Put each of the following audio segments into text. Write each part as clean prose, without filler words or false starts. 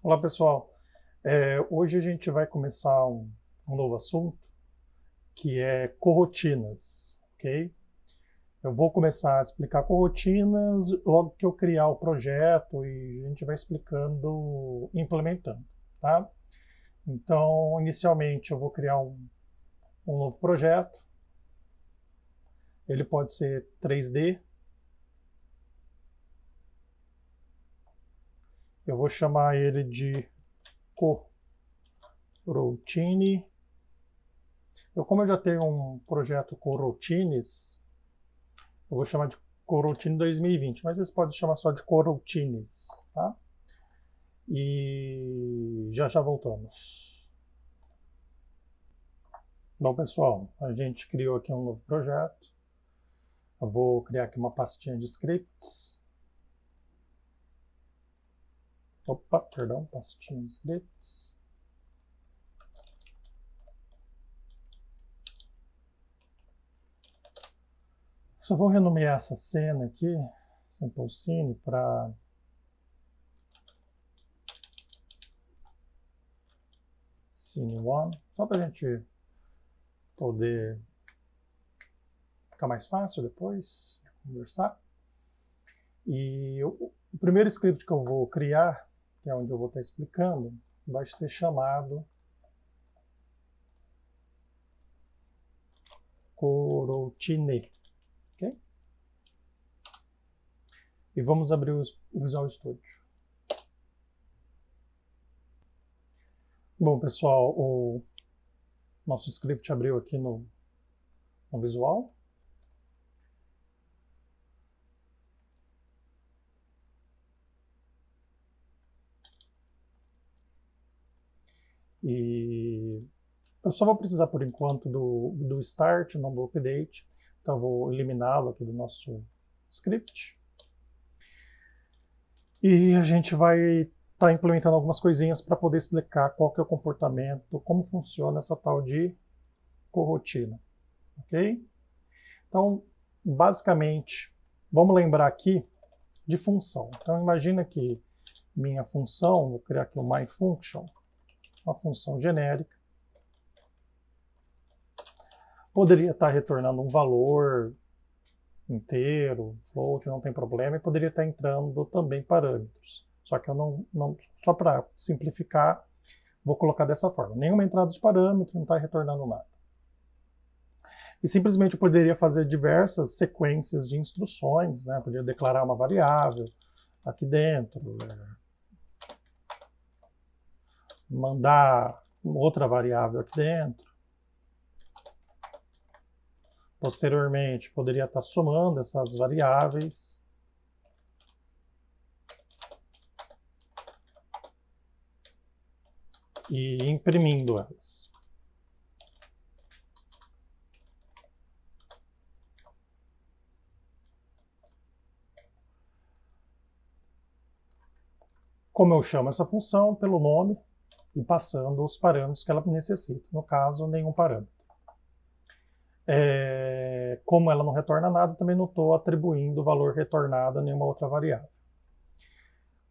Olá pessoal, hoje a gente vai começar um novo assunto que é corrotinas, ok? Eu vou começar a explicar corrotinas logo que eu criar o projeto e a gente vai explicando, implementando, tá? Então, inicialmente eu vou criar um novo projeto, ele pode ser 3D, eu vou chamar ele de coroutine. Como eu já tenho um projeto coroutines, eu vou chamar de Coroutine 2020, mas vocês podem chamar só de Coroutines, tá? E já voltamos. Bom, pessoal, a gente criou aqui um novo projeto. Eu vou criar aqui uma pastinha de scripts. Opa, perdão, pastinha de scripts. Só vou renomear essa cena aqui, Simple Scene, para Scene 1, só para a gente poder ficar mais fácil depois de conversar. E o primeiro script que eu vou criar, que é onde eu vou estar explicando, vai ser chamado Coroutine. Okay? E vamos abrir o Visual Studio. Bom, pessoal, o nosso script abriu aqui no Visual. E eu só vou precisar, por enquanto, do start, não do update. Então, eu vou eliminá-lo aqui do nosso script. E a gente vai estar implementando algumas coisinhas para poder explicar qual que é o comportamento, como funciona essa tal de corrotina. Ok? Então, basicamente, vamos lembrar aqui de função. Então, imagina que minha função, vou criar aqui o myFunction, uma função genérica, poderia estar retornando um valor inteiro, float, não tem problema, e poderia estar entrando também parâmetros. Só que eu não só para simplificar, vou colocar dessa forma. Nenhuma entrada de parâmetro, não está retornando nada. E simplesmente eu poderia fazer diversas sequências de instruções, né? Poderia declarar uma variável aqui dentro, mandar outra variável aqui dentro. Posteriormente, poderia estar somando essas variáveis. E imprimindo elas. Como eu chamo essa função? Pelo nome e passando os parâmetros que ela necessita. No caso, nenhum parâmetro. Como ela não retorna nada, também não estou atribuindo o valor retornado a nenhuma outra variável.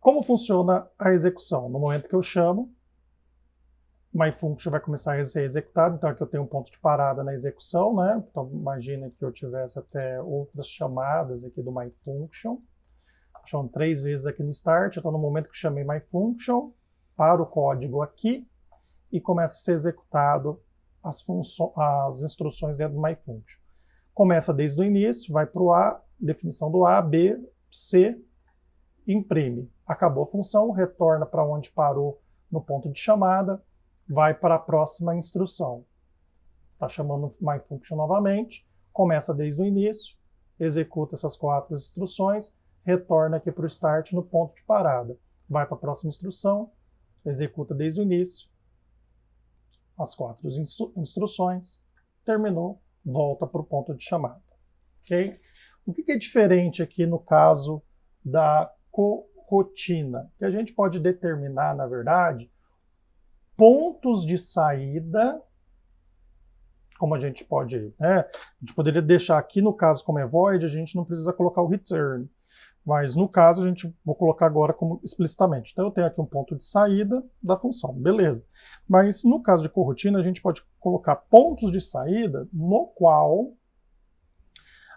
Como funciona a execução? No momento que eu chamo, myFunction vai começar a ser executado. Então aqui eu tenho um ponto de parada na execução, né? Então imagina que eu tivesse até outras chamadas aqui do myFunction. Chamo 3 vezes aqui no start. Então no momento que chamei myFunction, paro o código aqui e começa a ser executado as instruções dentro do myFunction. Começa desde o início, vai para o A, definição do A, B, C, imprime. Acabou a função, retorna para onde parou no ponto de chamada, vai para a próxima instrução. Está chamando myFunction novamente, começa desde o início, executa essas 4 instruções, retorna aqui para o start no ponto de parada. Vai para a próxima instrução, executa desde o início, as 4 instruções, terminou, volta para o ponto de chamada. Okay? O que é diferente aqui no caso da corrotina? Que a gente pode determinar, na verdade, pontos de saída, como a gente pode, né? A gente poderia deixar aqui, no caso, como é void, a gente não precisa colocar o return. Mas no caso, a gente vou colocar agora como explicitamente. Então eu tenho aqui um ponto de saída da função, beleza. Mas no caso de corotina, a gente pode colocar pontos de saída no qual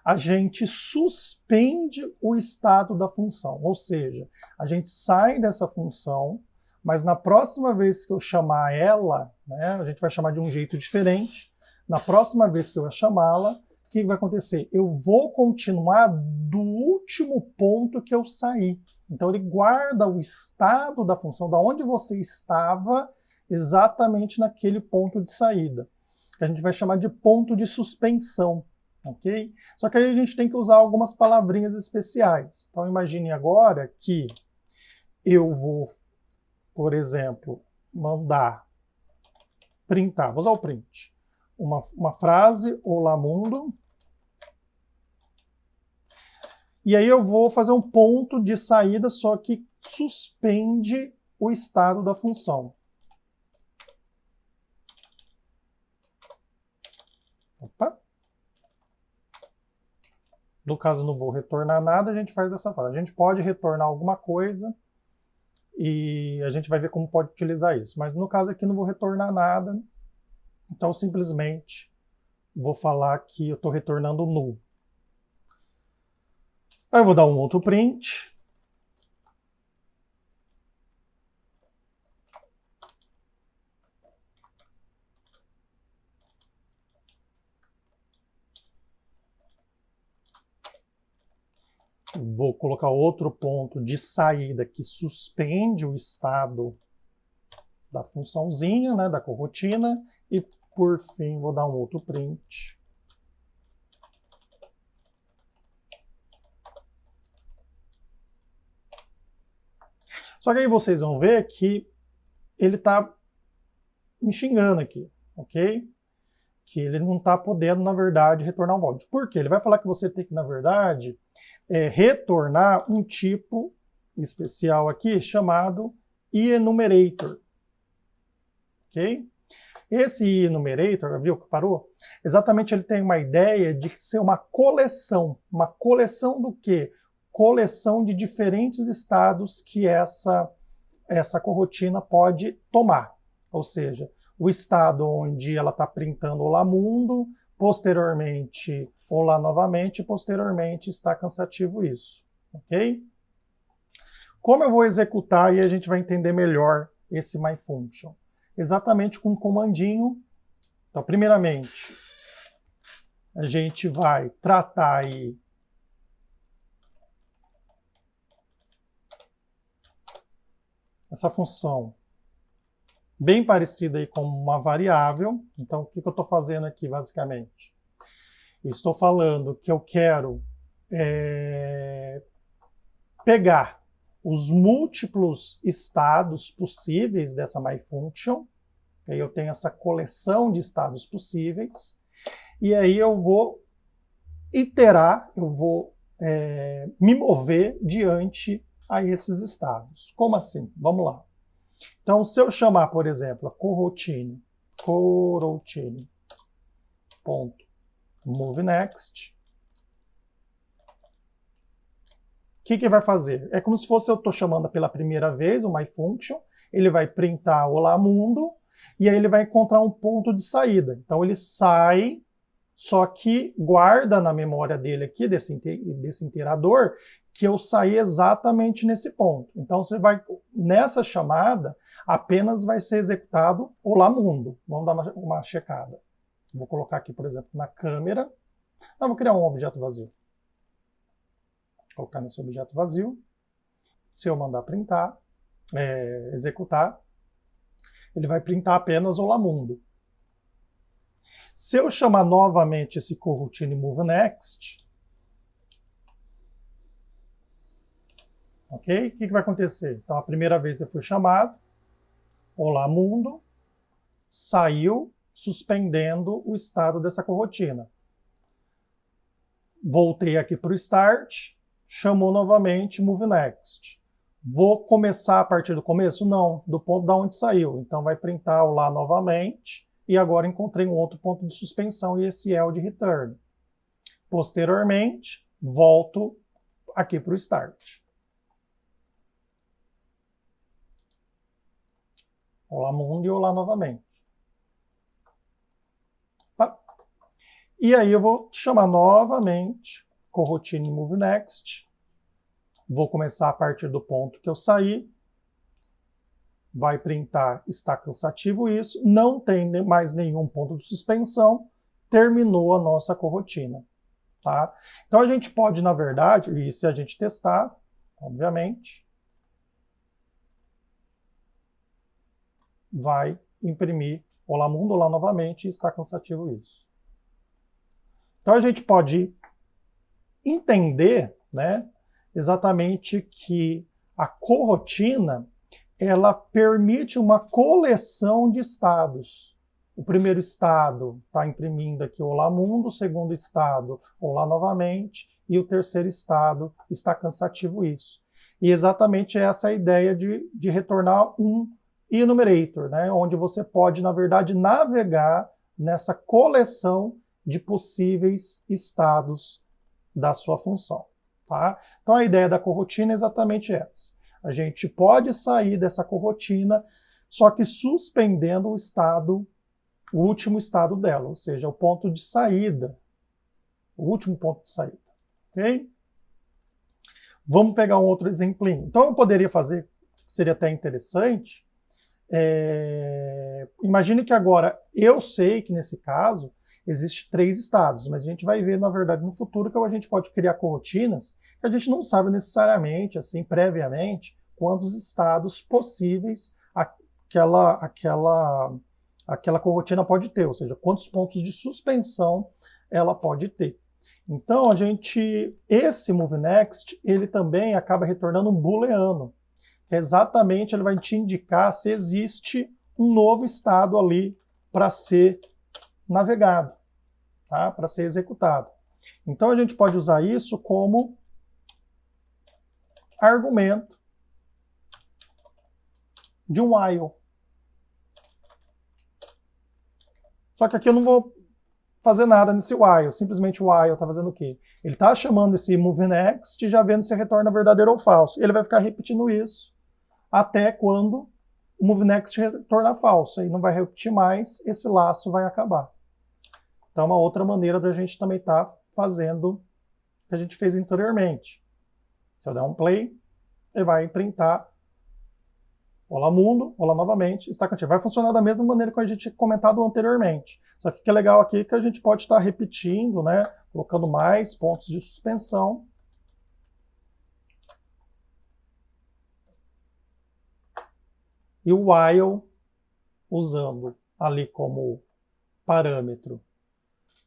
a gente suspende o estado da função. Ou seja, a gente sai dessa função, mas na próxima vez que eu chamar ela, né, a gente vai chamar de um jeito diferente. Na próxima vez que eu chamá-la, o que vai acontecer? Eu vou continuar do último ponto que eu saí. Então ele guarda o estado da função, da onde você estava, exatamente naquele ponto de saída. Que a gente vai chamar de ponto de suspensão. Ok? Só que aí a gente tem que usar algumas palavrinhas especiais. Então imagine agora que eu vou, por exemplo, mandar printar, vou usar o print, uma frase, olá mundo, e aí eu vou fazer um ponto de saída, só que suspende o estado da função. Opa! No caso, não vou retornar nada, a gente faz dessa forma. A gente pode retornar alguma coisa e a gente vai ver como pode utilizar isso. Mas no caso aqui, não vou retornar nada. Então, simplesmente, vou falar que eu estou retornando null. Aí eu vou dar um outro print. Vou colocar outro ponto de saída que suspende o estado da funçãozinha, né, da corotina, e por fim vou dar um outro print. Só que aí vocês vão ver que ele está me xingando aqui, ok? Que ele não está podendo, na verdade, retornar um valor. Por quê? Ele vai falar que você tem que, na verdade, retornar um tipo especial aqui chamado enumerator. Ok? Esse enumerator, viu que parou? Exatamente, ele tem uma ideia de ser uma coleção. Uma coleção do quê? Coleção de diferentes estados que essa corotina pode tomar. Ou seja, o estado onde ela está printando olá mundo, posteriormente olá novamente, posteriormente está cansativo isso. Ok? Como eu vou executar e a gente vai entender melhor esse myFunction? Exatamente com um comandinho. Então, primeiramente, a gente vai tratar aí essa função bem parecida aí com uma variável. Então, o que eu estou fazendo aqui, basicamente? Eu estou falando que eu quero pegar os múltiplos estados possíveis dessa myFunction. Aí eu tenho essa coleção de estados possíveis. E aí eu vou iterar, eu vou me mover diante a esses estados. Como assim? Vamos lá. Então, se eu chamar, por exemplo, a coroutine.moveNext, o que vai fazer? É como se fosse eu estou chamando pela primeira vez o myFunction, ele vai printar olá mundo, e aí ele vai encontrar um ponto de saída. Então ele sai, só que guarda na memória dele aqui, desse iterador, que eu saí exatamente nesse ponto. Então você vai, nessa chamada, apenas vai ser executado olá mundo. Vamos dar uma checada. Vou colocar aqui, por exemplo, na câmera. Vou criar um objeto vazio. Vou colocar nesse objeto vazio. Se eu mandar printar, executar, ele vai printar apenas olá mundo. Se eu chamar novamente esse coroutine moveNext, ok? O que vai acontecer? Então, a primeira vez eu fui chamado, olá mundo, saiu, suspendendo o estado dessa corotina. Voltei aqui para o start, chamou novamente moveNext. Vou começar a partir do começo? Não, do ponto da onde saiu. Então vai printar o lá novamente, e agora encontrei um outro ponto de suspensão e esse é o de return. Posteriormente, volto aqui para o start. Olá mundo e olá novamente. Tá? E aí eu vou chamar novamente coroutine move next. Vou começar a partir do ponto que eu saí. Vai printar, está cansativo isso. Não tem mais nenhum ponto de suspensão. Terminou a nossa corotina. Tá? Então a gente pode, na verdade, e se a gente testar, obviamente, vai imprimir olá mundo, olá novamente, e está cansativo isso. Então a gente pode entender, né, exatamente que a corotina ela permite uma coleção de estados. O primeiro estado está imprimindo aqui olá mundo, o segundo estado olá novamente, e o terceiro estado está cansativo isso. E exatamente essa é a ideia de retornar um enumerator, né, onde você pode, na verdade, navegar nessa coleção de possíveis estados da sua função. Tá? Então a ideia da corotina é exatamente essa. A gente pode sair dessa corotina, só que suspendendo o estado, o último estado dela, ou seja, o ponto de saída, o último ponto de saída. Ok? Vamos pegar um outro exemplinho. Então eu poderia fazer, seria até interessante, imagine que agora eu sei que nesse caso existe 3 estados, mas a gente vai ver, na verdade, no futuro que a gente pode criar corotinas que a gente não sabe necessariamente, assim, previamente, quantos estados possíveis aquela corotina pode ter, ou seja, quantos pontos de suspensão ela pode ter. Então, esse MoveNext, ele também acaba retornando um booleano, que exatamente ele vai te indicar se existe um novo estado ali para ser navegado, tá? Para ser executado. Então a gente pode usar isso como argumento de um while. Só que aqui eu não vou fazer nada nesse while, simplesmente o while está fazendo o quê? Ele está chamando esse MoveNext e já vendo se retorna verdadeiro ou falso. Ele vai ficar repetindo isso até quando o MoveNext retornar falso. Aí não vai repetir mais, esse laço vai acabar. Então é uma outra maneira da gente também estar fazendo o que a gente fez anteriormente. Se eu der um play, ele vai printar olá mundo, olá novamente, está contigo. Vai funcionar da mesma maneira que a gente tinha comentado anteriormente. Só que o que é legal aqui é que a gente pode estar repetindo, né, colocando mais pontos de suspensão. E o while usando ali como parâmetro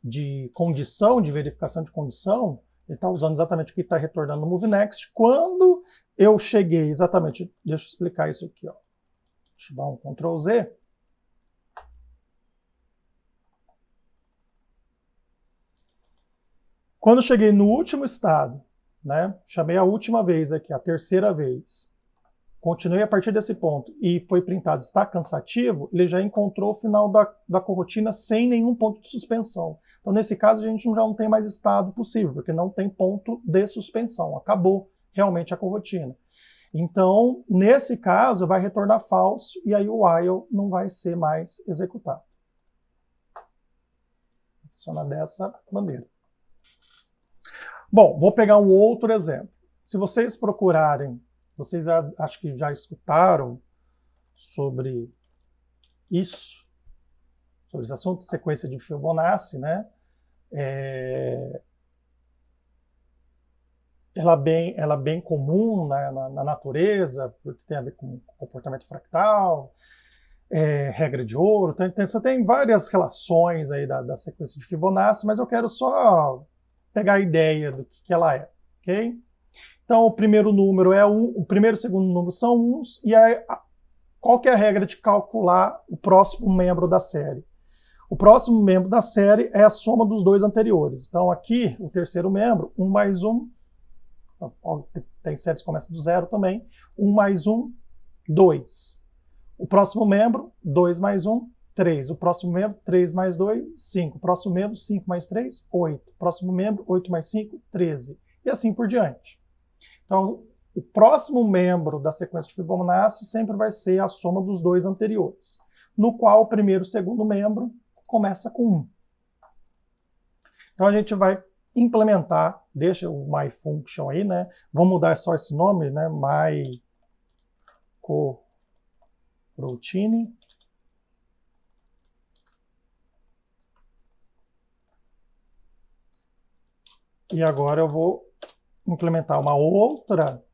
de condição, de verificação de condição, ele está usando exatamente o que está retornando no MoveNext. Quando eu cheguei exatamente, deixa eu explicar isso aqui, ó. Deixa eu dar um Ctrl Z. Quando eu cheguei no último estado, né, chamei a última vez aqui, a terceira vez, continuei a partir desse ponto e foi printado está cansativo, ele já encontrou o final da corotina sem nenhum ponto de suspensão. Então, nesse caso, a gente já não tem mais estado possível, porque não tem ponto de suspensão. Acabou realmente a corotina. Então, nesse caso, vai retornar falso e aí o while não vai ser mais executado. Funciona dessa maneira. Bom, vou pegar um outro exemplo. Se vocês procurarem, vocês acho que já escutaram sobre isso, sobre esse assunto, sequência de Fibonacci, né? Ela é bem comum na natureza, porque tem a ver com comportamento fractal, regra de ouro, você tem várias relações aí da sequência de Fibonacci, mas eu quero só pegar a ideia do que ela é, ok? Então, o primeiro número é 1, o primeiro e o segundo número são 1s, e qual que é a regra de calcular o próximo membro da série? O próximo membro da série é a soma dos dois anteriores. Então, aqui, o terceiro membro, 1 mais 1, tem séries que começam do 0 também, 1 mais 1, 2. O próximo membro, 2 mais 1, 3. O próximo membro, 3 mais 2, 5. O próximo membro, 5 mais 3, 8. O próximo membro, 8 mais 5, 13. E assim por diante. Então, o próximo membro da sequência de Fibonacci sempre vai ser a soma dos dois anteriores, no qual o primeiro e o segundo membro começa com 1. Então, a gente vai implementar, deixa o myFunction aí, né? Vamos mudar só esse nome, né? myCoroutine. E agora eu vou implementar uma outra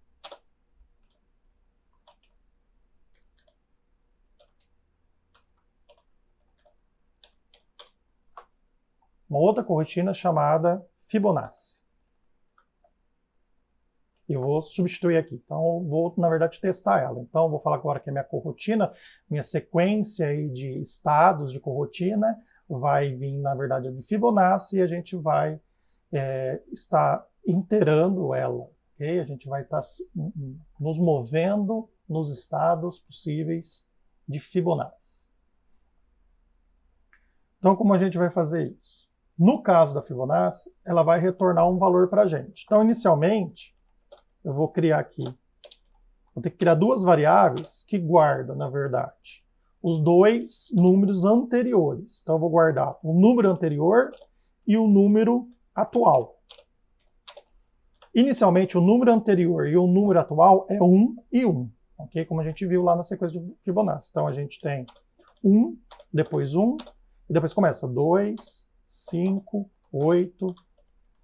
correntina chamada Fibonacci. Eu vou substituir aqui. Então, eu vou, na verdade, testar ela. Então, eu vou falar agora que a minha corrotina, minha sequência aí de estados de corrotina, vai vir, na verdade, de Fibonacci e a gente vai estar iterando ela. Okay? A gente vai estar nos movendo nos estados possíveis de Fibonacci. Então, como a gente vai fazer isso? No caso da Fibonacci, ela vai retornar um valor para a gente. Então, inicialmente, eu vou criar aqui, vou ter que criar duas variáveis que guardam, na verdade, os dois números anteriores. Então, eu vou guardar o número anterior e o número atual. Inicialmente, o número anterior e o número atual é 1 e 1, ok? Como a gente viu lá na sequência de Fibonacci. Então, a gente tem 1, depois 1, e depois começa 2, 5, 8,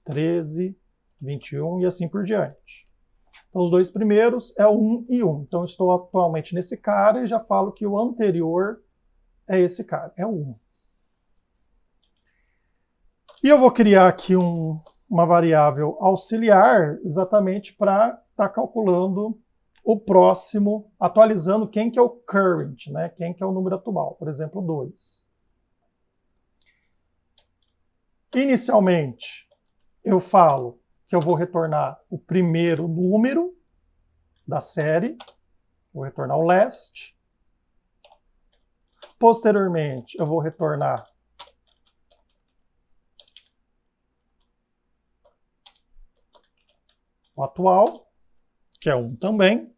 13, 21 e assim por diante. Então, os dois primeiros é 1 e 1. Então, eu estou atualmente nesse cara e já falo que o anterior é esse cara, é o 1. E eu vou criar aqui uma variável auxiliar exatamente para estar calculando o próximo, atualizando quem que é o current, né? Quem que é o número atual, por exemplo, 2. Inicialmente, eu falo que eu vou retornar o primeiro número da série, vou retornar o last. Posteriormente, eu vou retornar o atual, que é 1 também.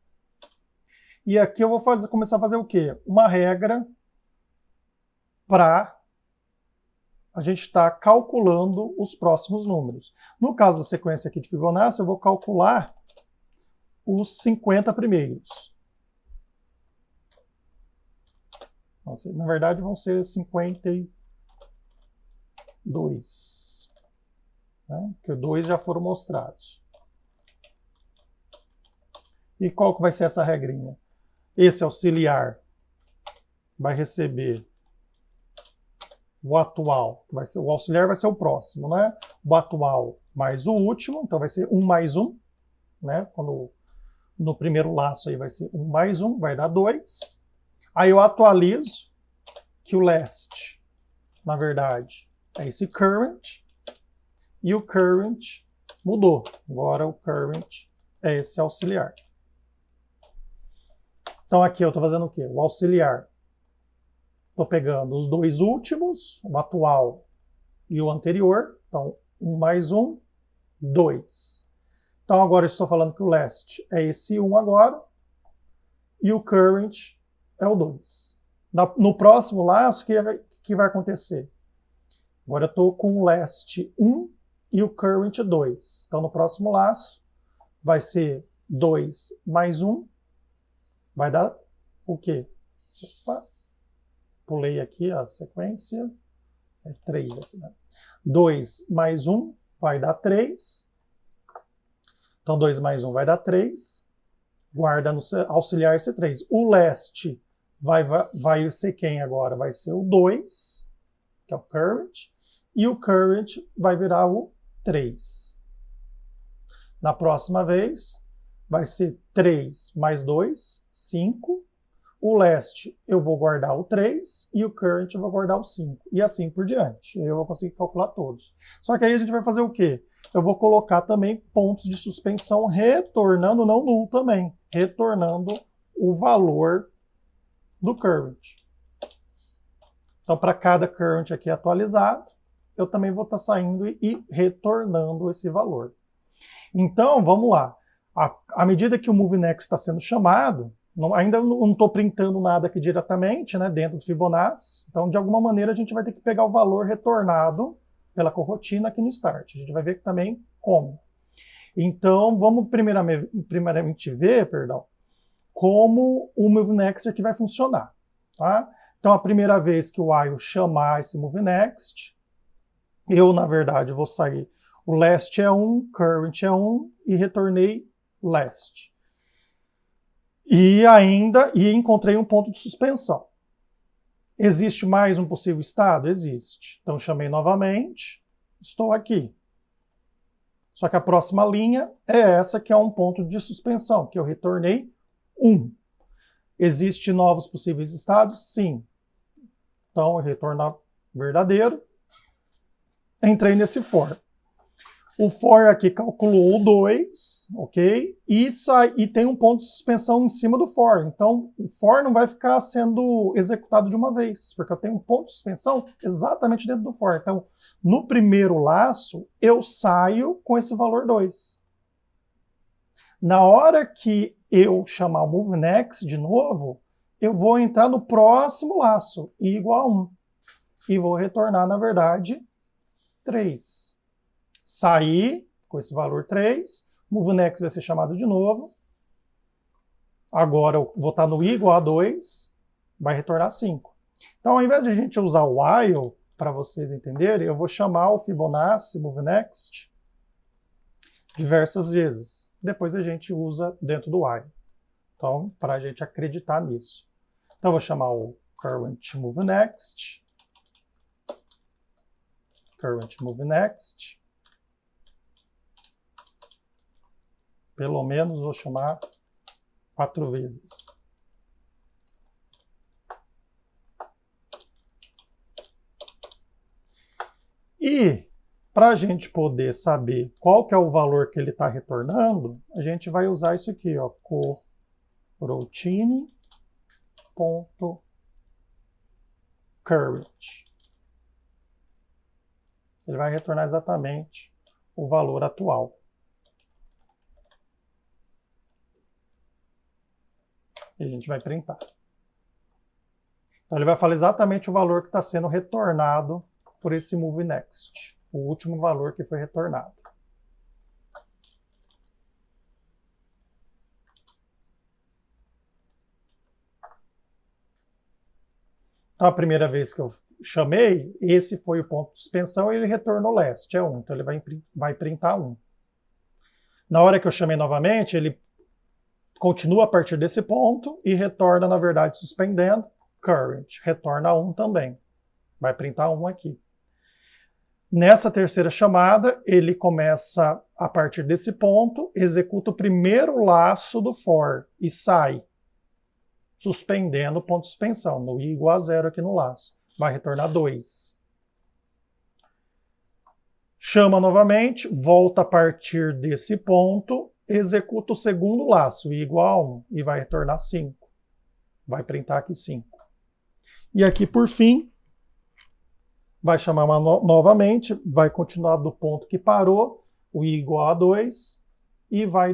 E aqui eu vou começar a fazer o quê? Uma regra para a gente está calculando os próximos números. No caso da sequência aqui de Fibonacci, eu vou calcular os 50 primeiros. Na verdade, vão ser 52. Né? Porque 2 já foram mostrados. E qual que vai ser essa regrinha? Esse auxiliar vai receber o atual, o auxiliar vai ser o próximo, né? O atual mais o último, então vai ser 1 mais 1, né? Quando no primeiro laço aí vai ser 1 mais 1, vai dar 2. Aí eu atualizo que o last, na verdade, é esse current, e o current mudou. Agora o current é esse auxiliar. Então aqui eu estou fazendo o quê? O auxiliar. Estou pegando os dois últimos, o atual e o anterior. Então, 1 mais 1, 2. Então, agora eu estou falando que o last é esse 1 agora. E o current é o 2. No próximo laço, o que vai acontecer? Agora eu estou com o last 1 e o current 2. Então, no próximo laço, vai ser 2 mais 1. Vai dar o quê? Opa. Pulei aqui a sequência, é 3 aqui, né? 2 mais 1 vai dar 3. Então, 2 mais 1 vai dar 3. Guarda no auxiliar esse 3. O last vai ser quem agora? Vai ser o 2, que é o current. E o current vai virar o 3. Na próxima vez, vai ser 3 mais 2, 5. O last eu vou guardar o 3 e o current eu vou guardar o 5. E assim por diante. Eu vou conseguir calcular todos. Só que aí a gente vai fazer o quê? Eu vou colocar também pontos de suspensão retornando, não null também, retornando o valor do current. Então, para cada current aqui atualizado, eu também vou estar saindo e retornando esse valor. Então, vamos lá. À medida que o MoveNext está sendo chamado, ainda não estou printando nada aqui diretamente, né, dentro do Fibonacci, então de alguma maneira a gente vai ter que pegar o valor retornado pela corotina aqui no Start. A gente vai ver também como. Então, vamos primeiramente ver, como o MoveNext aqui vai funcionar. Tá? Então, a primeira vez que o while chamar esse MoveNext, eu, na verdade, vou sair. O last é 1, current é 1 e retornei last. E encontrei um ponto de suspensão. Existe mais um possível estado? Existe. Então, chamei novamente, estou aqui. Só que a próxima linha é essa, que é um ponto de suspensão, que eu retornei 1. Existem novos possíveis estados? Sim. Então, eu retorno verdadeiro. Entrei nesse for. O for aqui calculou o 2, ok? E tem um ponto de suspensão em cima do for. Então, o for não vai ficar sendo executado de uma vez, porque eu tenho um ponto de suspensão exatamente dentro do for. Então, no primeiro laço, eu saio com esse valor 2. Na hora que eu chamar o MoveNext de novo, eu vou entrar no próximo laço, i igual a 1. E vou retornar, na verdade, 3. Sair com esse valor 3, MoveNext vai ser chamado de novo. Agora eu vou estar no i igual a 2, vai retornar 5. Então, ao invés de a gente usar o while, para vocês entenderem, eu vou chamar o Fibonacci MoveNext diversas vezes. Depois a gente usa dentro do while. Então, para a gente acreditar nisso. Então, eu vou chamar o current MoveNext. Current MoveNext. Pelo menos vou chamar 4 vezes. E para a gente poder saber qual que é o valor que ele está retornando, a gente vai usar isso aqui, ó, coroutine.current. Ele vai retornar exatamente o valor atual. E a gente vai printar. Então ele vai falar exatamente o valor que está sendo retornado por esse MoveNext. O último valor que foi retornado. Então a primeira vez que eu chamei, esse foi o ponto de suspensão e ele retornou last, é 1. Então ele vai printar 1. Na hora que eu chamei novamente, ele continua a partir desse ponto e retorna, na verdade, suspendendo, current. Retorna 1 também. Vai printar 1 aqui. Nessa terceira chamada, ele começa, a partir desse ponto, executa o primeiro laço do for e sai, suspendendo o ponto de suspensão, no i igual a 0 aqui no laço. Vai retornar 2. Chama novamente, volta a partir desse ponto, executa o segundo laço, i igual a 1, e vai retornar 5. Vai printar aqui 5. E aqui, por fim, vai chamar novamente, vai continuar do ponto que parou, o i igual a 2, e vai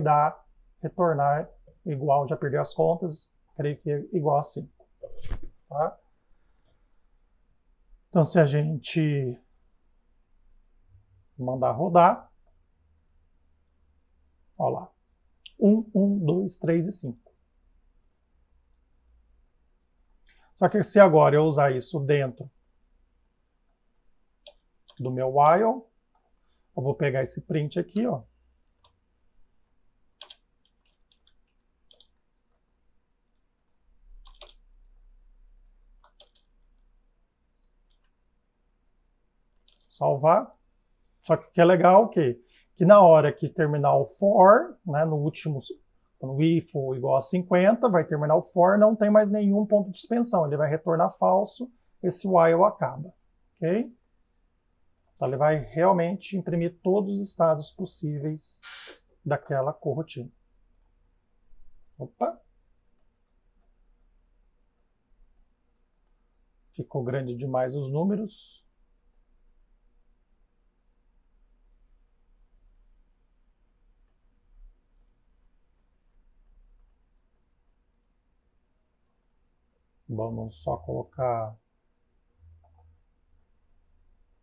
retornar igual, já perdi as contas, creio que é igual a 5. Tá? Então, se a gente mandar rodar, olha lá, 1, 1, 2, 3 e 5. Só que se agora eu usar isso dentro do meu while, eu vou pegar esse print aqui, ó. Salvar. Só que o que é legal que na hora que terminar o for, né, no último, quando o i for igual a 50, vai terminar o for, não tem mais nenhum ponto de suspensão, ele vai retornar falso, esse while acaba, ok? Então ele vai realmente imprimir todos os estados possíveis daquela corotina. Opa! Ficou grande demais os números. Vamos só colocar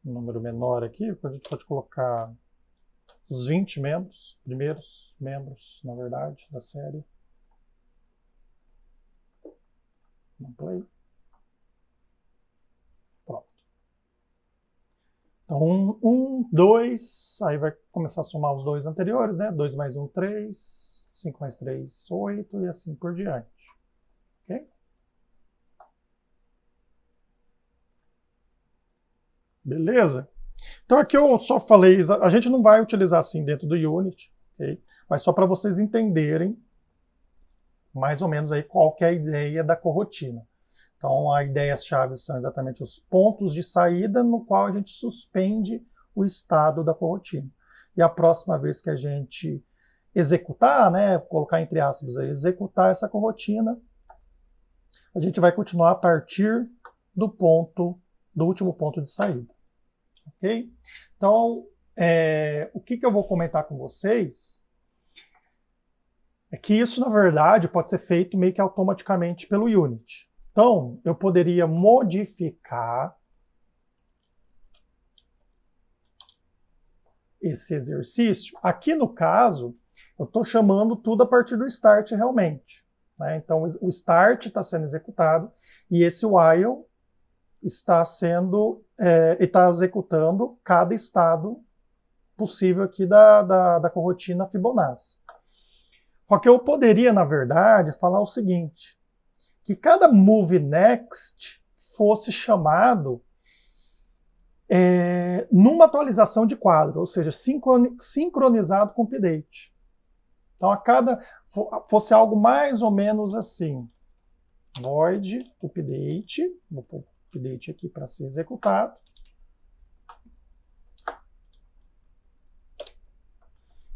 um número menor aqui, a gente pode colocar os 20 membros, primeiros membros, na verdade, da série. Play. Pronto. Então, 1, 2, aí vai começar a somar os dois anteriores, né? 2 mais 1, 3, 5 mais 3, 8 e assim por diante. Ok? Beleza? Então aqui eu só falei, a gente não vai utilizar assim dentro do Unity, ok? Mas só para vocês entenderem mais ou menos aí qual que é a ideia da corrotina. Então, as ideias-chave são exatamente os pontos de saída no qual a gente suspende o estado da corrotina. E a próxima vez que a gente executar, né, colocar entre aspas aí, executar essa corrotina, a gente vai continuar a partir do último ponto de saída. Ok? Então, o que eu vou comentar com vocês é que isso, na verdade, pode ser feito meio que automaticamente pelo Unity. Então, eu poderia modificar esse exercício. Aqui, no caso, eu estou chamando tudo a partir do start realmente, né? Então, o start está sendo executado e esse while está executando cada estado possível aqui da corrotina Fibonacci. Só que eu poderia, na verdade, falar o seguinte, que cada move next fosse chamado numa atualização de quadro, ou seja, sincronizado com o update. Então, fosse algo mais ou menos assim. Void update, vou pôr update aqui para ser executado.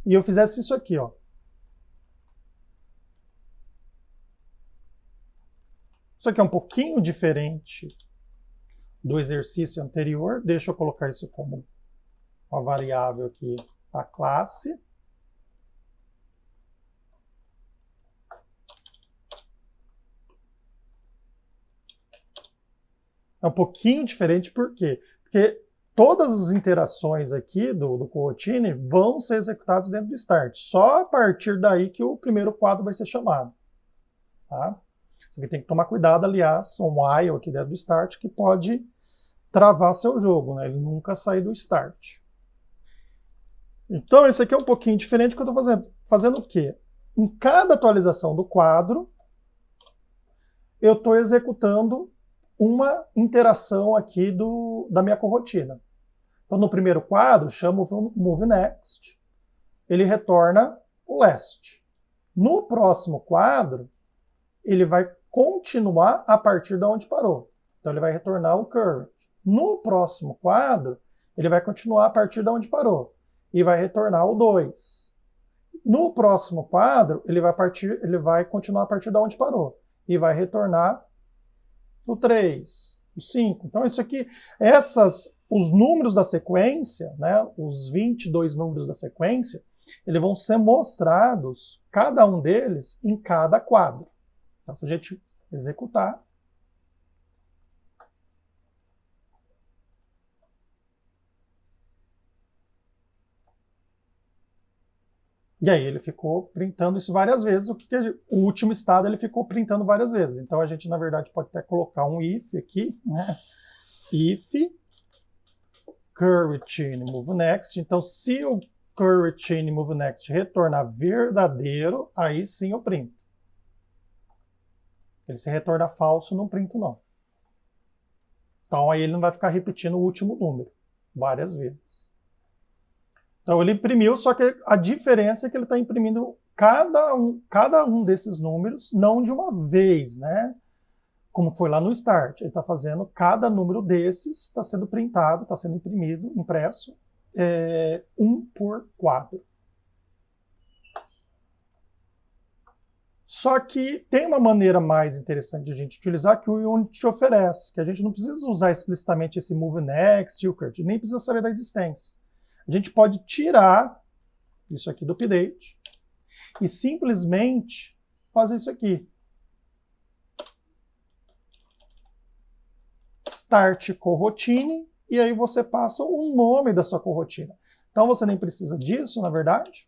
E eu fizesse isso aqui, ó. Isso aqui é um pouquinho diferente do exercício anterior. Deixa eu colocar isso como uma variável aqui da classe. É um pouquinho diferente, por quê? Porque todas as interações aqui do coroutine vão ser executadas dentro do start. Só a partir daí que o primeiro quadro vai ser chamado. Tá? Você tem que tomar cuidado, aliás, um while aqui dentro do start que pode travar seu jogo, né? Ele nunca sai do start. Então, esse aqui é um pouquinho diferente do que eu estou fazendo. Fazendo o quê? Em cada atualização do quadro, eu estou executando uma interação aqui da minha corrotina. Então, no primeiro quadro, chamo o move next, ele retorna o last. No próximo quadro, ele vai continuar a partir de onde parou. Então, ele vai retornar o current. No próximo quadro, ele vai continuar a partir de onde parou e vai retornar o 2. No próximo quadro, ele vai continuar a partir de onde parou e vai retornar o 3, o 5. Então, isso aqui, os números da sequência, né, os 22 números da sequência, eles vão ser mostrados, cada um deles, em cada quadro. Então, se a gente executar, e aí ele ficou printando isso várias vezes, o último estado ele ficou printando várias vezes. Então a gente, na verdade, pode até colocar um if aqui, né? If coroutine move next. Então, se o coroutine move next retornar verdadeiro, aí sim eu printo. Ele se retorna falso, não printo não. Então aí ele não vai ficar repetindo o último número várias vezes. Então ele imprimiu, só que a diferença é que ele está imprimindo cada um desses números, não de uma vez, né? Como foi lá no start. Ele está fazendo cada número desses, está sendo printado, está sendo imprimido, impresso, um por quadro. Só que tem uma maneira mais interessante de a gente utilizar que o Unity te oferece, que a gente não precisa usar explicitamente esse move next, nem precisa saber da existência. A gente pode tirar isso aqui do update e simplesmente fazer isso aqui. start coroutine, e aí você passa o nome da sua coroutine. Então você nem precisa disso, na verdade,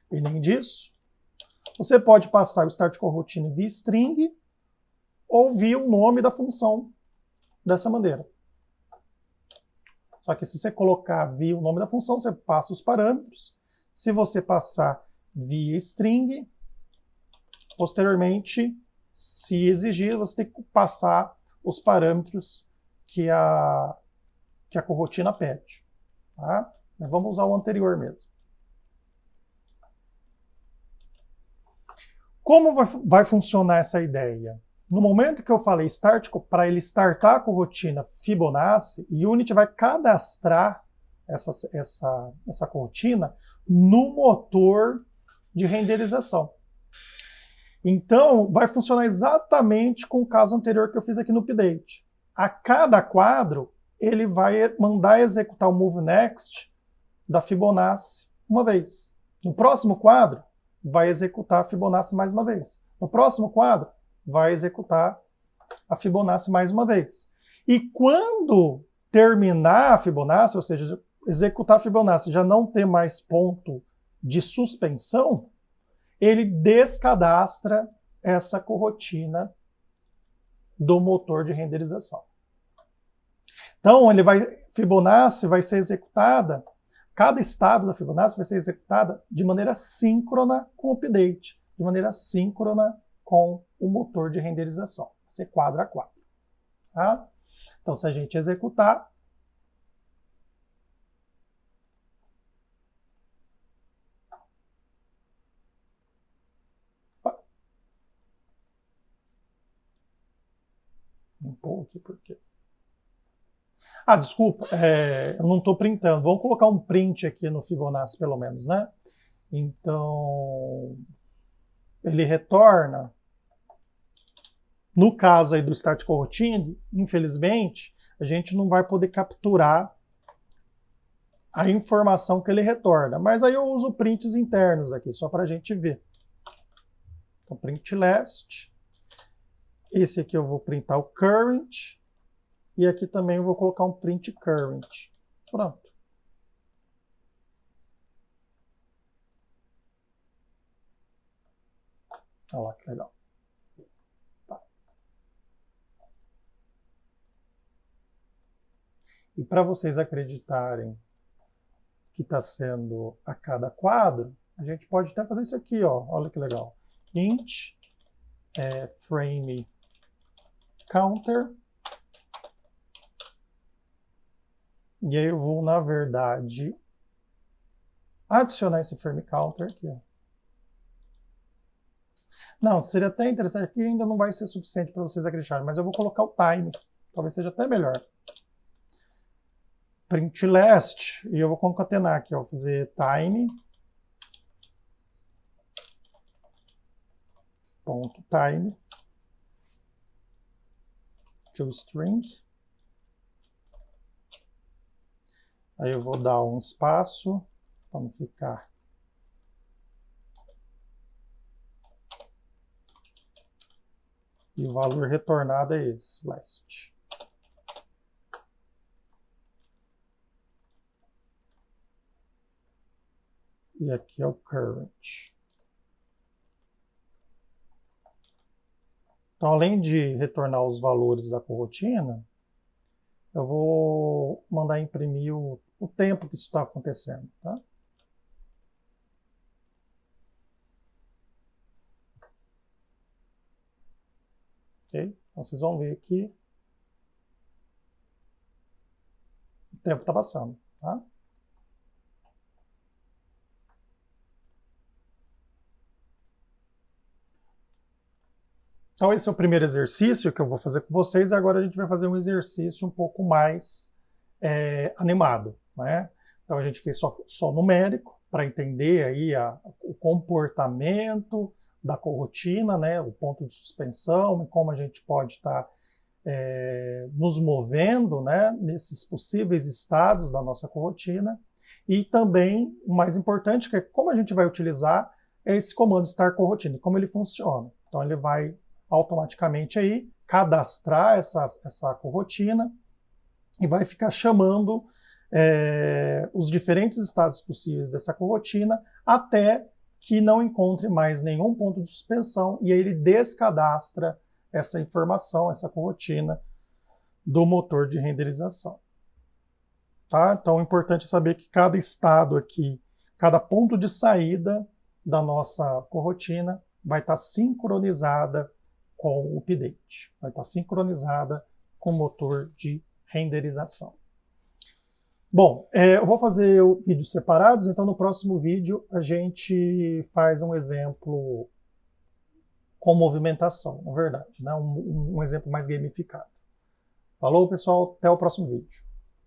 e nem disso. Você pode passar o start coroutine via string ou via o nome da função dessa maneira. Só que se você colocar via o nome da função, você passa os parâmetros. Se você passar via string, posteriormente, se exigir, você tem que passar os parâmetros que a coroutine pede. Tá? Vamos usar o anterior mesmo. Como vai funcionar essa ideia? No momento que eu falei start, para ele startar a coroutine Fibonacci, Unity vai cadastrar essa coroutine no motor de renderização. Então, vai funcionar exatamente com o caso anterior que eu fiz aqui no update. A cada quadro, ele vai mandar executar o move next da Fibonacci uma vez. No próximo quadro, vai executar a Fibonacci mais uma vez. No próximo quadro, vai executar a Fibonacci mais uma vez. E quando terminar a Fibonacci, ou seja, executar a Fibonacci já não ter mais ponto de suspensão, ele descadastra essa coroutine do motor de renderização. Então, Fibonacci vai ser executada, cada estado da Fibonacci vai ser executada de maneira síncrona com o update, de maneira síncrona com o motor de renderização, vai ser quadro a quadro. Tá? Então, se a gente executar, um pouco aqui, por quê? Ah, desculpa, eu não estou printando. Vamos colocar um print aqui no Fibonacci, pelo menos, né? Então, ele retorna. No caso aí do start coroutine, infelizmente, a gente não vai poder capturar a informação que ele retorna. Mas aí eu uso prints internos aqui, só para a gente ver. Então, print last. Esse aqui eu vou printar o current. E aqui também eu vou colocar um print current. Pronto. Olha lá que legal. Tá. E para vocês acreditarem que está sendo a cada quadro, a gente pode até fazer isso aqui, ó. Olha que legal. Int frame counter. E aí eu vou, na verdade, adicionar esse frame counter aqui. Ó. Não, seria até interessante, aqui ainda não vai ser suficiente para vocês acreditarem, mas eu vou colocar o time, talvez seja até melhor. Print last, e eu vou concatenar aqui, ó, fazer time, ponto time, toString. Aí eu vou dar um espaço, para não ficar. E o valor retornado é esse, last. E aqui é o current. Então, além de retornar os valores da coroutine, eu vou mandar imprimir o tempo que isso está acontecendo, tá? Ok? Então vocês vão ver que o tempo está passando, tá? Então esse é o primeiro exercício que eu vou fazer com vocês, e agora a gente vai fazer um exercício um pouco mais animado, né? Então a gente fez só numérico, para entender aí o comportamento da coroutine, né? O ponto de suspensão, e como a gente pode estar nos movendo, né? Nesses possíveis estados da nossa coroutine. E também, o mais importante, que é como a gente vai utilizar esse comando start coroutine, como ele funciona. Então ele vai automaticamente aí cadastrar essa corotina e vai ficar chamando os diferentes estados possíveis dessa corotina até que não encontre mais nenhum ponto de suspensão e aí ele descadastra essa informação, essa corotina do motor de renderização. Tá? Então é importante saber que cada estado aqui, cada ponto de saída da nossa corotina vai estar sincronizada com o update, vai estar sincronizada com o motor de renderização. Bom, eu vou fazer vídeos separados, então no próximo vídeo a gente faz um exemplo com movimentação, na verdade, né? Um exemplo mais gamificado. Falou, pessoal, até o próximo vídeo.